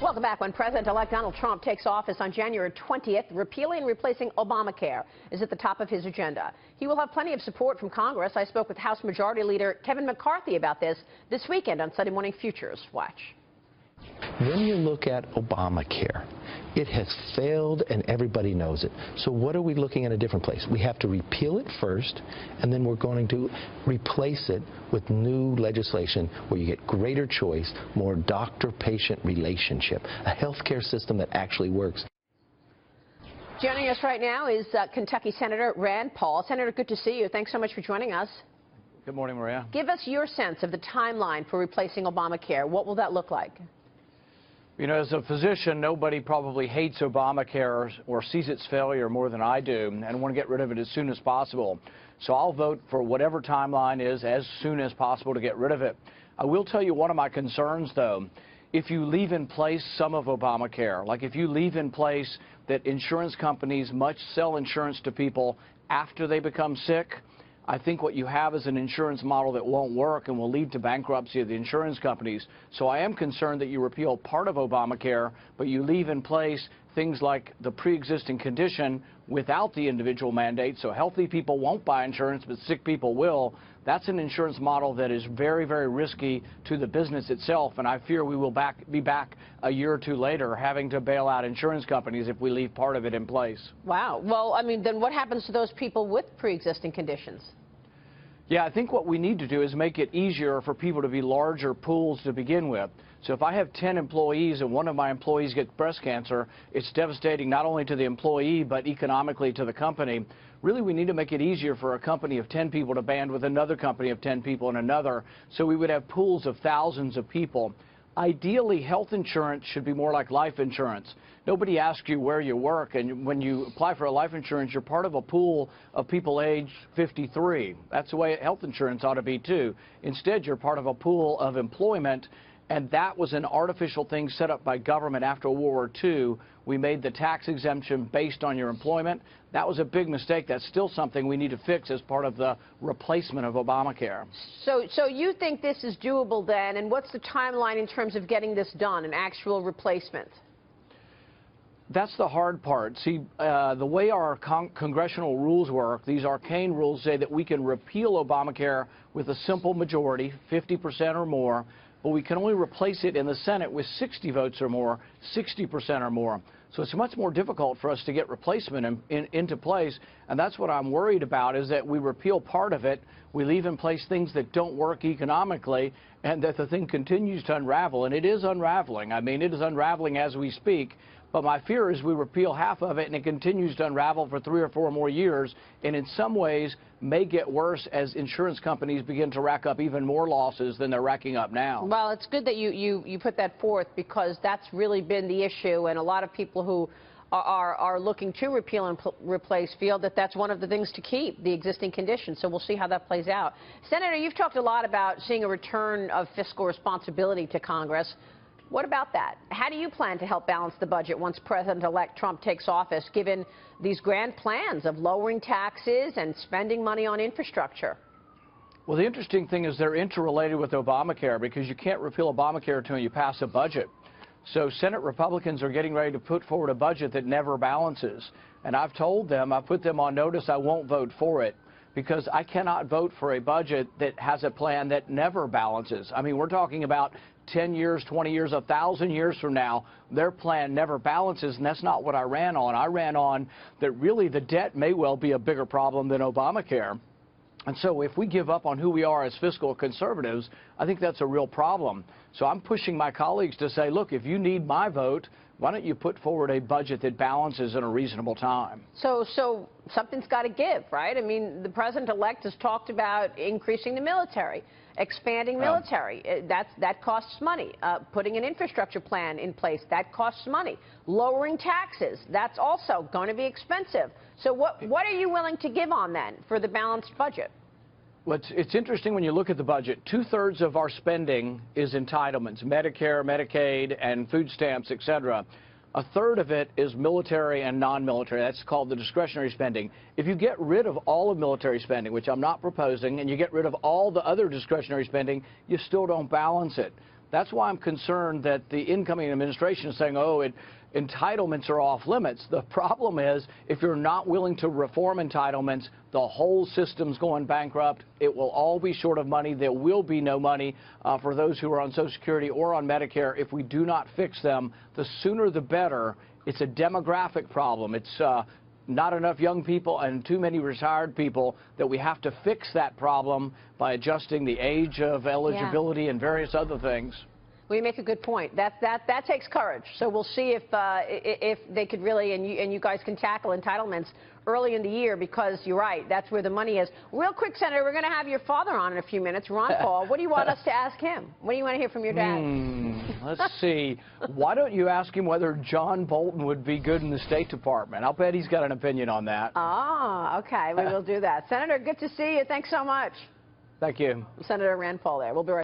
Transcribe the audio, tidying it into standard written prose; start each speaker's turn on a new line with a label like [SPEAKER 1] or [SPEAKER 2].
[SPEAKER 1] Welcome back. When President-elect Donald Trump takes office on January 20th, repealing and replacing Obamacare is at the top of his agenda. He will have plenty of support from Congress. I spoke with House Majority Leader Kevin McCarthy about this weekend on Sunday Morning Futures. Watch.
[SPEAKER 2] When you look at Obamacare, it has failed and everybody knows it. So what are we looking at a different place? We have to repeal it first, and then we're going to replace it with new legislation where you get greater choice, more doctor-patient relationship, a healthcare system that actually works.
[SPEAKER 1] Joining us right now is Kentucky Senator Rand Paul. Senator, good to see you. Thanks so much for joining us.
[SPEAKER 3] Good morning, Maria.
[SPEAKER 1] Give us your sense of the timeline for replacing Obamacare. What will that look like?
[SPEAKER 3] You know, as a physician, nobody probably hates Obamacare or sees its failure more than I do and want to get rid of it as soon as possible. So I'll vote for whatever timeline is as soon as possible to get rid of it. I will tell you one of my concerns, though. If you leave in place some of Obamacare, like if you leave in place that insurance companies must sell insurance to people after they become sick, I think what you have is an insurance model that won't work and will lead to bankruptcy of the insurance companies. So I am concerned that you repeal part of Obamacare, but you leave in place things like the pre-existing condition without the individual mandate. So healthy people won't buy insurance, but sick people will. That's an insurance model that is very, very risky to the business itself. And I fear we will be back a year or two later having to bail out insurance companies if we leave part of it in place.
[SPEAKER 1] Wow. Well, I mean, then what happens to those people with pre-existing conditions?
[SPEAKER 3] Yeah, I think what we need to do is make it easier for people to be larger pools to begin with. So if I have 10 employees and one of my employees gets breast cancer, it's devastating not only to the employee but economically to the company. Really, we need to make it easier for a company of 10 people to band with another company of 10 people and another, so we would have pools of thousands of people. Ideally, health insurance should be more like life insurance. Nobody asks you where you work, and when you apply for a life insurance, you're part of a pool of people aged 53. That's the way health insurance ought to be, too. Instead, you're part of a pool of employment, and that was an artificial thing set up by government after World War II. We made the tax exemption based on your employment. That was a big mistake. That's still something we need to fix as part of the replacement of Obamacare.
[SPEAKER 1] So you think this is doable then, and what's the timeline in terms of getting this done, an actual replacement?
[SPEAKER 3] That's the hard part. See, the way our congressional rules work, these arcane rules say that we can repeal Obamacare with a simple majority, 50% or more, but we can only replace it in the Senate with 60 votes or more, 60% or more. So it's much more difficult for us to get replacement into place, and that's what I'm worried about, is that we repeal part of it, we leave in place things that don't work economically, and that the thing continues to unravel, and it is unraveling. I mean, it is unraveling as we speak. But my fear is we repeal half of it and it continues to unravel for 3 or 4 more years, and in some ways may get worse as insurance companies begin to rack up even more losses than they're racking up now.
[SPEAKER 1] Well, it's good that you put that forth, because that's really been the issue, and a lot of people who are looking to repeal and replace feel that that's one of the things to keep, the existing conditions. So we'll see how that plays out. Senator, you've talked a lot about seeing a return of fiscal responsibility to Congress. What about that? How do you plan to help balance the budget once President-elect Trump takes office, given these grand plans of lowering taxes and spending money on infrastructure?
[SPEAKER 3] Well, the interesting thing is they're interrelated with Obamacare, because you can't repeal Obamacare until you pass a budget. So Senate Republicans are getting ready to put forward a budget that never balances. And I've told them, I've put them on notice, I won't vote for it, because I cannot vote for a budget that has a plan that never balances. I mean, we're talking about 10 years, 20 years, 1,000 years from now, their plan never balances, and that's not what I ran on. I ran on that really the debt may well be a bigger problem than Obamacare. And so if we give up on who we are as fiscal conservatives, I think that's a real problem. So I'm pushing my colleagues to say, look, if you need my vote, why don't you put forward a budget that balances in a reasonable time?
[SPEAKER 1] So something's got to give, right? I mean, the president-elect has talked about increasing the military, expanding military. That costs money. Putting an infrastructure plan in place, that costs money. Lowering taxes, that's also going to be expensive. So what are you willing to give on then for the balanced budget?
[SPEAKER 3] Well, it's interesting when you look at the budget. 2/3 of our spending is entitlements, Medicare, Medicaid, and food stamps, et cetera. 1/3 of it is military and non-military. That's called the discretionary spending. If you get rid of all of military spending, which I'm not proposing, and you get rid of all the other discretionary spending, you still don't balance it. That's why I'm concerned that the incoming administration is saying, oh, entitlements are off limits. The problem is, if you're not willing to reform entitlements, the whole system's going bankrupt. It will all be short of money. There will be no money for those who are on Social Security or on Medicare if we do not fix them. The sooner the better. It's a demographic problem. It's not enough young people and too many retired people that we have to fix that problem by adjusting the age of eligibility and various other things.
[SPEAKER 1] Well, you make a good point. That takes courage. So we'll see if they could really, and you guys can tackle entitlements early in the year, because you're right, that's where the money is. Real quick, Senator, we're going to have your father on in a few minutes, Ron Paul. What do you want us to ask him? What do you want to hear from your dad?
[SPEAKER 3] Let's see. Why don't you ask him whether John Bolton would be good in the State Department? I'll bet he's got an opinion on that.
[SPEAKER 1] Ah, okay. We will do that. Senator, good to see you. Thanks so much.
[SPEAKER 3] Thank you.
[SPEAKER 1] Senator Rand Paul there. We'll be right back.